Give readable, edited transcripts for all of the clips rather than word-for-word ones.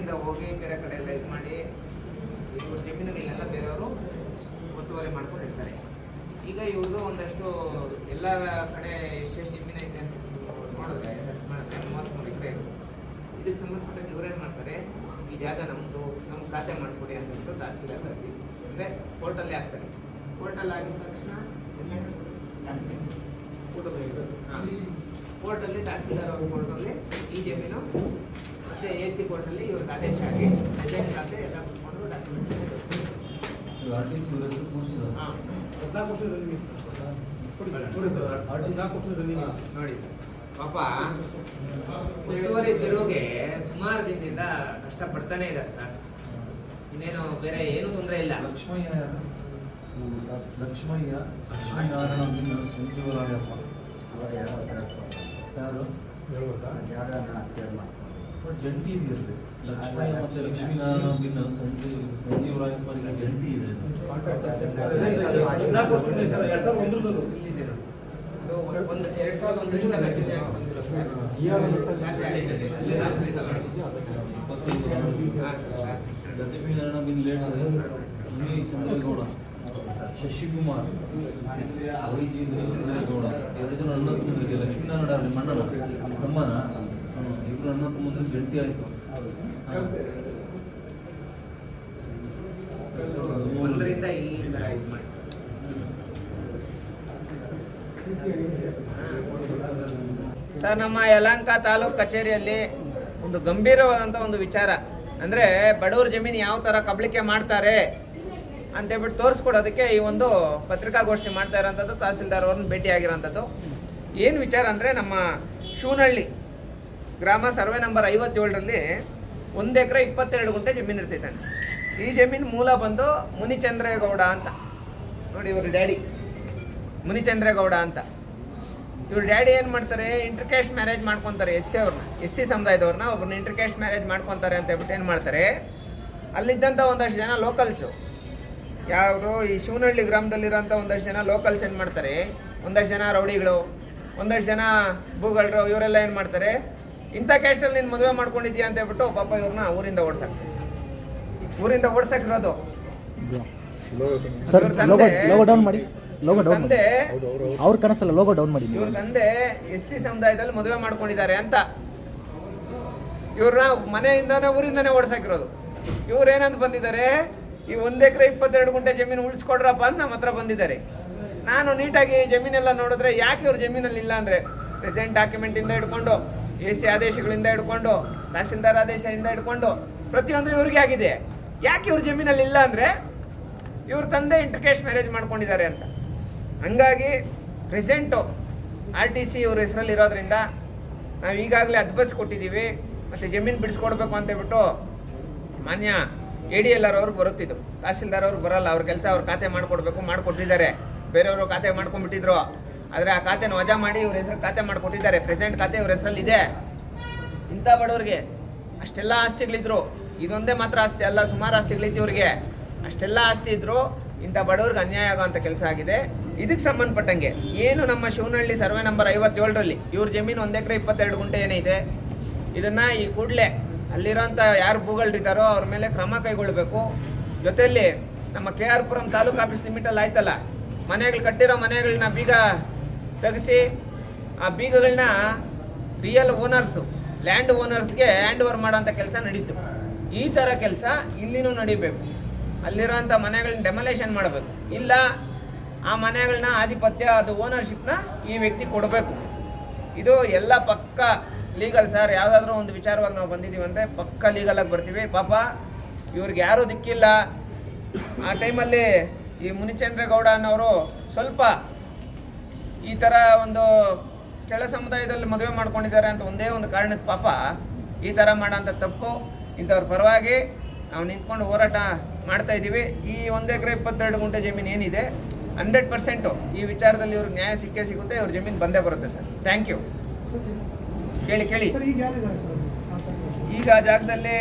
ಕಡೆಯಿಂದ ಹೋಗಿ ಬೇರೆ ಕಡೆ ಎಲ್ಲ ಇದು ಮಾಡಿ ಇವ್ರ ಜಮೀನುಗಳನ್ನೆಲ್ಲ ಬೇರೆಯವರು ಒತ್ತುವರಿ ಮಾಡ್ಕೊಂಡಿರ್ತಾರೆ. ಈಗ ಇವರು ಒಂದಷ್ಟು ಎಲ್ಲ ಕಡೆ ಎಷ್ಟೆಷ್ಟು ಜಮೀನು ಐತೆ ಅಂತ ನೋಡಿದ್ರೆ ಮಾಡಿದ್ರೆ 33 ಎಕರೆ ಇರುತ್ತೆ. ಇದಕ್ಕೆ ಸಂಬಂಧಪಟ್ಟ ಇವರೇನು ಮಾಡ್ತಾರೆ, ಈ ಜಾಗ ನಮ್ಮದು, ನಮ್ಮ ಖಾತೆ ಮಾಡಿಕೊಡಿ ಅಂತ ತಹಸೀಲ್ದಾರ್ ಬರ್ತೀವಿ ಅಂದರೆ ಕೋರ್ಟಲ್ಲೇ ಹಾಕ್ತಾರೆ. ಕೋರ್ಟಲ್ಲಿ ಆಗಿದ ತಕ್ಷಣ ಕೋರ್ಟಲ್ಲಿ ತಹಸೀಲ್ದಾರ್ ಅವ್ರ ಕೋರ್ಟಲ್ಲಿ ಈ ಜಮೀನು ಮತ್ತು AC ಕೋರ್ಟಲ್ಲಿ ಇವ್ರಿಗೆ ಆದೇಶ ಆಗಿ ರಿಸೈನ್ ಖಾತೆ ಎಲ್ಲ ಕೊಟ್ಕೊಂಡು ಡಾಕ್ಯುಮೆಂಟ್ ನೋಡಿ ಪಾಪ ಒತ್ತುವರಿ ತೆರವುಗೆ ಸುಮಾರು ದಿನದಿಂದ ಕಷ್ಟಪಡ್ತಾನೆ ಇದ್ದಾರೆ ಸರ್. ಇನ್ನೇನು ಬೇರೆ ಏನು ತೊಂದರೆ ಇಲ್ಲ. ಲಕ್ಷ್ಮೀನಾರಾಯಣ ಸಂಜೀವರಾಯಪ್ಪ ಯಾರು ಜಂಟಿ ಇದೆಯಲ್ಲ, ಲಕ್ಷ್ಮಯ್ಯ ಮತ್ತೆ ಲಕ್ಷ್ಮೀನಾರಾಯಣ ಸಂಜೀವರಾಯಪ್ಪನಿಗೆ ಜಂಟಿ ಇದೆ. ಲಕ್ಷ್ಮೀನಾರಾಯಣ ಬಿನ್ ಲೇಟ್ ಚಂದ್ರೇಗೌಡ, ಶಶಿಕುಮಾರ್, ವೈಜಿ ಚಂದ್ರೇಗೌಡ 2 ಜನ ಅಣ್ಣ ತಮ್ಮಂದಿರಿಗೆ. ಲಕ್ಷ್ಮೀನಾರಾಯಣ ಮಣ್ಣನ ತಮ್ಮನ ಇಬ್ಬರು ಅಣ್ಣ ತಮ್ಮಂದಿರಿಗೆ ಜಂಟಿ ಆಯಿತು. ಒಂದರಿಂದ ಈ ಥರ ಇದು ಮಾಡಿ ಸರ್, ನಮ್ಮ ಯಲಹಂಕ ತಾಲೂಕು ಕಚೇರಿಯಲ್ಲಿ ಒಂದು ಗಂಭೀರವಾದಂಥ ಒಂದು ವಿಚಾರ ಅಂದರೆ ಬಡವ್ರ ಜಮೀನು ಯಾವ ಥರ ಕಬಳಿಕೆ ಮಾಡ್ತಾರೆ ಅಂತೇಳ್ಬಿಟ್ಟು ತೋರಿಸ್ಕೊಡೋದಕ್ಕೆ ಈ ಒಂದು ಪತ್ರಿಕಾಗೋಷ್ಠಿ ಮಾಡ್ತಾ ಇರೋಂಥದ್ದು ತಹಸೀಲ್ದಾರ್ ಅವ್ರನ್ನ ಭೇಟಿಯಾಗಿರೋಂಥದ್ದು. ಏನು ವಿಚಾರ ಅಂದರೆ ನಮ್ಮ ಶೂನಹಳ್ಳಿ ಗ್ರಾಮ ಸರ್ವೆ ನಂಬರ್ 57ರಲ್ಲಿ 1 ಎಕರೆ 22 ಗುಂಟೆ ಜಮೀನು ಇರ್ತೈತೆ. ಈ ಜಮೀನು ಮೂಲ ಬಂದು ಮುನಿಚಂದ್ರೇಗೌಡ ಅಂತ ನೋಡಿ, ಇವ್ರ ಡ್ಯಾಡಿ ಮುನಿಚಂದ್ರೇಗೌಡ ಅಂತ. ಇವ್ರ ಡ್ಯಾಡಿ ಏನು ಮಾಡ್ತಾರೆ, ಇಂಟರ್ಕ್ಯಾಸ್ಟ್ ಮ್ಯಾರೇಜ್ ಮಾಡ್ಕೊತಾರೆ. SC ಸಮುದಾಯದವ್ರನ್ನ ಒಬ್ಬರನ್ನ ಇಂಟರ್ಕ್ಯಾಸ್ಟ್ ಮ್ಯಾರೇಜ್ ಮಾಡ್ಕೊತಾರೆ ಅಂತ ಹೇಳ್ಬಿಟ್ಟು ಏನು ಮಾಡ್ತಾರೆ, ಅಲ್ಲಿದ್ದಂಥ ಒಂದಷ್ಟು ಜನ ಲೋಕಲ್ಸು, ಯಾರು ಈ ಶಿವನಹಳ್ಳಿ ಗ್ರಾಮದಲ್ಲಿರೋಂಥ ಒಂದಷ್ಟು ಜನ ಲೋಕಲ್ಸ್ ಏನು ಮಾಡ್ತಾರೆ, ಒಂದಷ್ಟು ಜನ ರೌಡಿಗಳು, ಒಂದಷ್ಟು ಜನ ಭೂಗಳರು, ಇವರೆಲ್ಲ ಏನು ಮಾಡ್ತಾರೆ, ಇಂಥ ಕ್ಯಾಸ್ಟಲ್ಲಿ ನೀನು ಮದುವೆ ಮಾಡ್ಕೊಂಡಿದ್ಯಾ ಅಂತ ಹೇಳ್ಬಿಟ್ಟು ಪಾಪ ಇವ್ರನ್ನ ಊರಿಂದ ಓಡ್ಸಕ್ಕಿರೋದು. ತಂದೆ ಅವ್ರ ಕನಸಲ್ಲ, ಲೋಗೋ ಡೌನ್ ಮಾಡಿ. ಇವ್ರ ತಂದೆ SC ಸಮುದಾಯದಲ್ಲಿ ಮದುವೆ ಮಾಡ್ಕೊಂಡಿದ್ದಾರೆ ಅಂತ ಇವ್ರನ್ನ ಮನೆಯಿಂದಾನೆ ಊರಿಂದಾನೆ ಓಡ್ಸಾಕಿರೋದು. ಇವ್ರೇನಂತ ಬಂದಿದ್ದಾರೆ, ಈ 1 ಎಕರೆ 22 ಗುಂಟೆ ಜಮೀನು ಉಳಿಸ್ಕೊಡ್ರಪ್ಪ ಅಂತ ನಮ್ಮ ಹತ್ರ ಬಂದಿದ್ದಾರೆ. ನಾನು ನೀಟಾಗಿ ಜಮೀನೆಲ್ಲ ನೋಡಿದ್ರೆ ಯಾಕೆ ಇವ್ರ ಜಮೀನಲ್ಲಿ ಇಲ್ಲ ಅಂದರೆ, ಪ್ರೆಸೆಂಟ್ ಡಾಕ್ಯುಮೆಂಟಿಂದ ಹಿಡ್ಕೊಂಡು AC ಆದೇಶಗಳಿಂದ ಹಿಡ್ಕೊಂಡು ತಹಸೀಲ್ದಾರ್ ಆದೇಶದಿಂದ ಹಿಡ್ಕೊಂಡು ಪ್ರತಿಯೊಂದು ಇವ್ರಿಗೆ ಆಗಿದೆ. ಯಾಕೆ ಇವ್ರ ಜಮೀನಲ್ಲಿ ಇಲ್ಲ ಅಂದರೆ ಇವ್ರ ತಂದೆ ಇಂಟರ್ಕ್ಯಾಸ್ಟ್ ಮ್ಯಾರೇಜ್ ಮಾಡ್ಕೊಂಡಿದ್ದಾರೆ ಅಂತ. ಹಂಗಾಗಿ ಪ್ರೆಸೆಂಟು RTC ಇವ್ರ ಹೆಸರಲ್ಲಿ ಇರೋದ್ರಿಂದ ನಾವು ಈಗಾಗಲೇ ಅದ್ಬಸ್ ಕೊಟ್ಟಿದ್ದೀವಿ. ಮತ್ತು ಜಮೀನು ಬಿಡಿಸ್ಕೊಡ್ಬೇಕು ಅಂತೇಳ್ಬಿಟ್ಟು ಮಾನ್ಯ ADLR ಅವ್ರು ಬರುತ್ತಿದ್ದು, ತಹಸೀಲ್ದಾರ್ ಅವ್ರು ಬರೋಲ್ಲ. ಅವ್ರ ಕೆಲಸ ಅವ್ರ ಖಾತೆ ಮಾಡಿಕೊಟ್ಟಿದ್ದಾರೆ. ಬೇರೆಯವರು ಖಾತೆ ಮಾಡ್ಕೊಂಡ್ಬಿಟ್ಟಿದ್ರು, ಆದರೆ ಆ ಖಾತೆನ ವಜಾ ಮಾಡಿ ಇವ್ರ ಹೆಸರು ಖಾತೆ ಮಾಡಿಕೊಟ್ಟಿದ್ದಾರೆ. ಪ್ರೆಸೆಂಟ್ ಖಾತೆ ಇವ್ರ ಹೆಸರಲ್ಲಿ ಇದೆ. ಇಂಥ ಬಡವ್ರಿಗೆ ಅಷ್ಟೆಲ್ಲ ಆಸ್ತಿಗಳಿದ್ರು, ಇದೊಂದೇ ಮಾತ್ರ ಆಸ್ತಿ ಅಲ್ಲ, ಸುಮಾರು ಆಸ್ತಿಗಳಿತ್ತು ಇವ್ರಿಗೆ. ಅಷ್ಟೆಲ್ಲ ಆಸ್ತಿ ಇದ್ದರು, ಇಂಥ ಬಡವ್ರಿಗೆ ಅನ್ಯಾಯ ಆಗೋವಂಥ ಕೆಲಸ ಆಗಿದೆ. ಇದಕ್ಕೆ ಸಂಬಂಧಪಟ್ಟಂಗೆ ಏನು ನಮ್ಮ ಶಿವನಹಳ್ಳಿ ಸರ್ವೆ ನಂಬರ್ 57ರಲ್ಲಿ ಇವ್ರ ಜಮೀನು 1 ಎಕರೆ 22 ಗುಂಟೆ ಏನಿದೆ, ಇದನ್ನು ಈ ಕೂಡಲೇ ಅಲ್ಲಿರೋಂಥ ಯಾರು ಭೂಗಳಿದ್ದಾರೋ ಅವ್ರ ಮೇಲೆ ಕ್ರಮ ಕೈಗೊಳ್ಳಬೇಕು. ಜೊತೆಯಲ್ಲಿ ನಮ್ಮ KR ಪುರಂ ತಾಲೂಕು ಆಫೀಸ್ ಲಿಮಿಟಲ್ಲಿ ಆಯ್ತಲ್ಲ, ಮನೆಗಳು ಕಟ್ಟಿರೋ ಮನೆಗಳನ್ನ ಬೀಗ ತೆಗೆಸಿ ಆ ಬೀಗಗಳನ್ನ ರಿಯಲ್ ಓನರ್ಸು, ಲ್ಯಾಂಡ್ ಓನರ್ಸ್ಗೆ ಹ್ಯಾಂಡ್ ಓವರ್ ಮಾಡೋಂಥ ಕೆಲಸ ನಡೀತು. ಈ ಥರ ಕೆಲಸ ಇಲ್ಲಿನೂ ನಡಿಬೇಕು. ಅಲ್ಲಿರೋಂಥ ಮನೆಗಳನ್ನ ಡೆಮೊಲೇಷನ್ ಮಾಡಬೇಕು, ಇಲ್ಲ ಆ ಮನೆಗಳನ್ನ ಆಧಿಪತ್ಯ, ಅದು ಓನರ್ಶಿಪ್ನ ಈ ವ್ಯಕ್ತಿ ಕೊಡಬೇಕು. ಇದು ಎಲ್ಲ ಪಕ್ಕ ಲೀಗಲ್ ಸರ್. ಯಾವುದಾದ್ರೂ ಒಂದು ವಿಚಾರವಾಗಿ ನಾವು ಬಂದಿದ್ದೀವಿ ಅಂದರೆ ಪಕ್ಕ ಲೀಗಲಾಗಿ ಬರ್ತೀವಿ. ಪಾಪ ಇವ್ರಿಗೆ ಯಾರೂ ದಿಕ್ಕಿಲ್ಲ. ಆ ಟೈಮಲ್ಲಿ ಈ ಮುನಿಚಂದ್ರೇಗೌಡ ಅನ್ನೋರು ಸ್ವಲ್ಪ ಈ ಥರ ಒಂದು ಕೆಳ ಸಮುದಾಯದಲ್ಲಿ ಮದುವೆ ಮಾಡ್ಕೊಂಡಿದ್ದಾರೆ ಅಂತ ಒಂದೇ ಒಂದು ಕಾರಣಕ್ಕೆ ಪಾಪ ಈ ಥರ ಮಾಡೋಂಥ ತಪ್ಪು. ಇಂಥವ್ರ ಪರವಾಗಿ ನಾವು ನಿಂತ್ಕೊಂಡು ಹೋರಾಟ ಮಾಡ್ತಾಯಿದ್ದೀವಿ. ಈ 1 ಎಕರೆ 22 ಗುಂಟೆ ಜಮೀನು ಏನಿದೆ 100% ಈ ವಿಚಾರದಲ್ಲಿ ಇವ್ರಿಗೆ ನ್ಯಾಯ ಸಿಗುತ್ತೆ. ಇವ್ರ ಜಮೀನು ಬಂದೇ ಬರುತ್ತೆ ಸರ್. Thank you. ಕೇಳಿ ಈಗ ಜಾಗದಲ್ಲಿ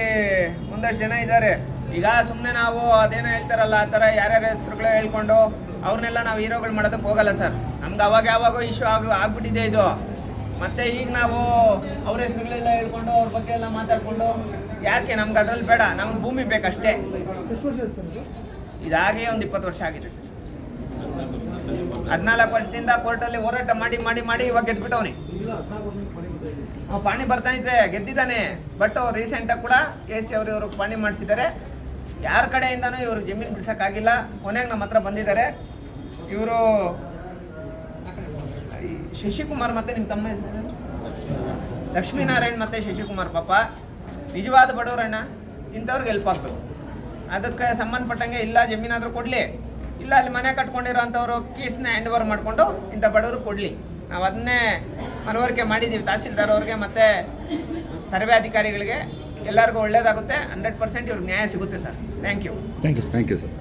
ಒಂದಷ್ಟು ಜನ ಇದ್ದಾರೆ. ಈಗ ಸುಮ್ಮನೆ ನಾವು ಅದೇನೋ ಹೇಳ್ತಾರಲ್ಲ ಆ ಥರ ಯಾರ್ಯಾರ ಹೆಸರುಗಳು ಹೇಳ್ಕೊಂಡು ಅವ್ರನ್ನೆಲ್ಲ ನಾವು ಹೀರೋಗಳು ಮಾಡೋದಕ್ಕೆ ಹೋಗಲ್ಲ ಸರ್. ನಮ್ಗೆ ಯಾವಾಗೋ ಇಶ್ಯೂ ಆಗ್ಬಿಟ್ಟಿದೆ ಇದು. ಮತ್ತೆ ಈಗ ನಾವು ಅವ್ರ ಹೆಸರುಗಳೆಲ್ಲ ಹೇಳ್ಕೊಂಡು ಅವ್ರ ಬಗ್ಗೆ ಎಲ್ಲ ಮಾತಾಡ್ಕೊಂಡು ಯಾಕೆ ನಮ್ಗೆ ಅದ್ರಲ್ಲಿ ಬೇಡ, ನಮ್ಗೆ ಭೂಮಿ ಬೇಕಷ್ಟೇ. ಇದಾಗೆ ಒಂದು 20 ವರ್ಷ ಆಗಿದೆ ಸರ್. 14 ವರ್ಷದಿಂದ ಕೋರ್ಟಲ್ಲಿ ಹೋರಾಟ ಮಾಡಿ ಮಾಡಿ ಮಾಡಿ ಇವಾಗ ಗೆದ್ಬಿಟ್ಟವನಿ. ಪಾಣಿ ಬರ್ತಾ ಇದ್ದೆ, ಗೆದ್ದಿದ್ದಾನೆ. ಬಟ್ ಅವ್ರು ರೀಸೆಂಟಾಗಿ ಕೂಡ KC ಅವರು ಪಾಣಿ ಮಾಡಿಸಿದ್ದಾರೆ. ಯಾರ ಕಡೆಯಿಂದನೂ ಇವರು ಜಮೀನು ಬಿಡ್ಸೋಕ್ಕಾಗಿಲ್ಲ. ಕೊನೆಗೆ ನಮ್ಮ ಹತ್ರ ಬಂದಿದ್ದಾರೆ ಇವರು ಶಶಿಕುಮಾರ್ ಮತ್ತು ನಿಮ್ಮ ತಮ್ಮ ಲಕ್ಷ್ಮೀನಾರಾಯಣ್ ಮತ್ತು ಶಶಿಕುಮಾರ್. ಪಾಪ ನಿಜವಾದ ಬಡವರಣ್ಣ, ಇಂಥವ್ರಿಗೆ ಹೆಲ್ಪ್ ಆಗಬೇಕು. ಅದಕ್ಕೆ ಸಂಬಂಧಪಟ್ಟಂಗೆ ಇಲ್ಲ ಜಮೀನಾದರೂ ಕೊಡಲಿ, ಇಲ್ಲ ಅಲ್ಲಿ ಮನೆ ಕಟ್ಕೊಂಡಿರೋ ಅಂಥವ್ರು ಕೇಸ್ನ ಹ್ಯಾಂಡ್ ಓವರ್ ಮಾಡಿಕೊಂಡು ಇಂಥ ಬಡವರು ಕೊಡಲಿ. ನಾವು ಅದನ್ನೇ ಮನವರಿಕೆ ಮಾಡಿದ್ದೀವಿ ತಹಸೀಲ್ದಾರ್ ಅವ್ರಿಗೆ ಮತ್ತು ಸರ್ವೆ ಅಧಿಕಾರಿಗಳಿಗೆ. ಎಲ್ಲರಿಗೂ ಒಳ್ಳೆಯದಾಗುತ್ತೆ. 100% ಇವ್ರಿಗೆ ನ್ಯಾಯ ಸಿಗುತ್ತೆ sir. Thank you thank you sir.